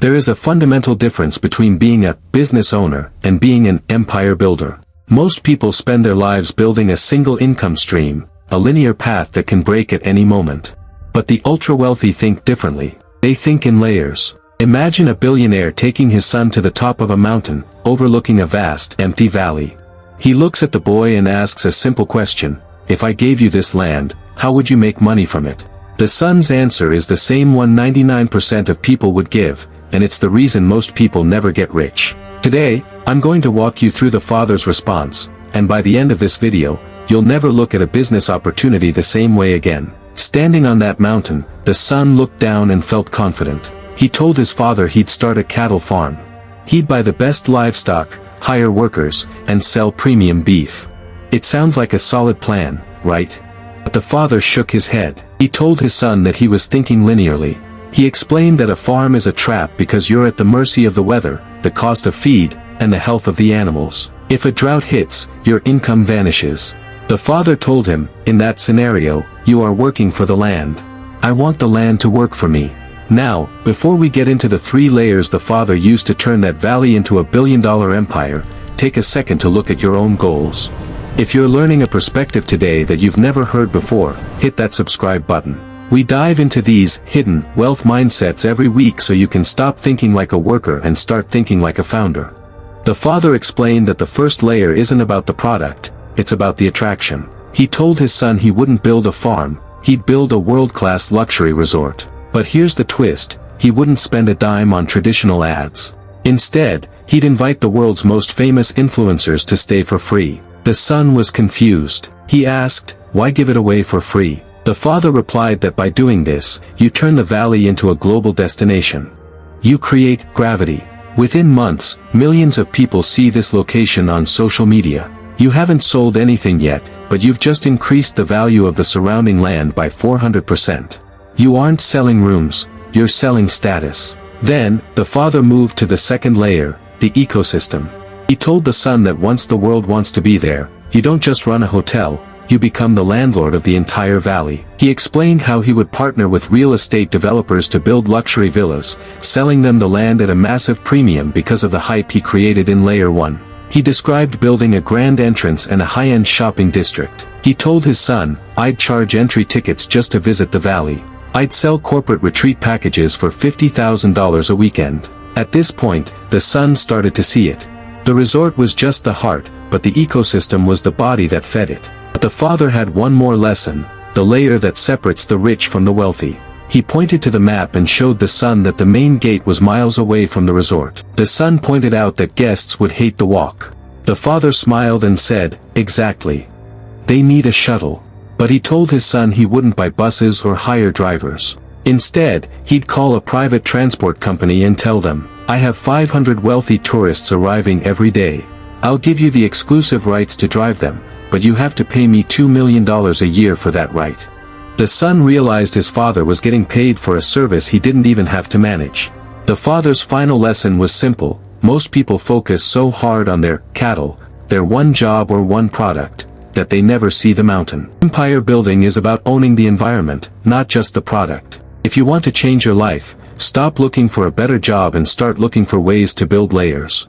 There is a fundamental difference between being a business owner and being an empire builder. Most people spend their lives building a single income stream, a linear path that can break at any moment. But the ultra-wealthy think differently. They think in layers. Imagine a billionaire taking his son to the top of a mountain, overlooking a vast, empty valley. He looks at the boy and asks a simple question: if I gave you this land, how would you make money from it? The son's answer is the same one 99% of people would give, and it's the reason most people never get rich. Today, I'm going to walk you through the father's response, and by the end of this video, you'll never look at a business opportunity the same way again. Standing on that mountain, the son looked down and felt confident. He told his father he'd start a cattle farm. He'd buy the best livestock, hire workers, and sell premium beef. It sounds like a solid plan, right? But the father shook his head. He told his son that he was thinking linearly. He explained that a farm is a trap because you're at the mercy of the weather, the cost of feed, and the health of the animals. If a drought hits, your income vanishes. The father told him, in that scenario, you are working for the land. I want the land to work for me. Now, before we get into the 3 layers the father used to turn that valley into a billion-dollar empire, take a second to look at your own goals. If you're learning a perspective today that you've never heard before, hit that subscribe button. We dive into these hidden wealth mindsets every week so you can stop thinking like a worker and start thinking like a founder. The father explained that the first layer isn't about the product, it's about the attraction. He told his son he wouldn't build a farm, he'd build a world-class luxury resort. But here's the twist: he wouldn't spend a dime on traditional ads. Instead, he'd invite the world's most famous influencers to stay for free. The son was confused. He asked, why give it away for free? The father replied that by doing this, you turn the valley into a global destination. You create gravity. Within months, millions of people see this location on social media. You haven't sold anything yet, but you've just increased the value of the surrounding land by 400%. You aren't selling rooms, you're selling status. Then, the father moved to the second layer, the ecosystem. He told the son that once the world wants to be there, you don't just run a hotel, you become the landlord of the entire valley. He explained how he would partner with real estate developers to build luxury villas, selling them the land at a massive premium because of the hype he created in Layer 1. He described building a grand entrance and a high-end shopping district. He told his son, I'd charge entry tickets just to visit the valley. I'd sell corporate retreat packages for $50,000 a weekend. At this point, the son started to see it. The resort was just the heart, but the ecosystem was the body that fed it. But the father had one more lesson: the layer that separates the rich from the wealthy. He pointed to the map and showed the son that the main gate was miles away from the resort. The son pointed out that guests would hate the walk. The father smiled and said, exactly. They need a shuttle. But he told his son he wouldn't buy buses or hire drivers. Instead, he'd call a private transport company and tell them, I have 500 wealthy tourists arriving every day. I'll give you the exclusive rights to drive them, but you have to pay me $2 million a year for that right. The son realized his father was getting paid for a service he didn't even have to manage. The father's final lesson was simple: most people focus so hard on their cattle, their one job or one product, that they never see the mountain. Empire building is about owning the environment, not just the product. If you want to change your life, stop looking for a better job and start looking for ways to build layers.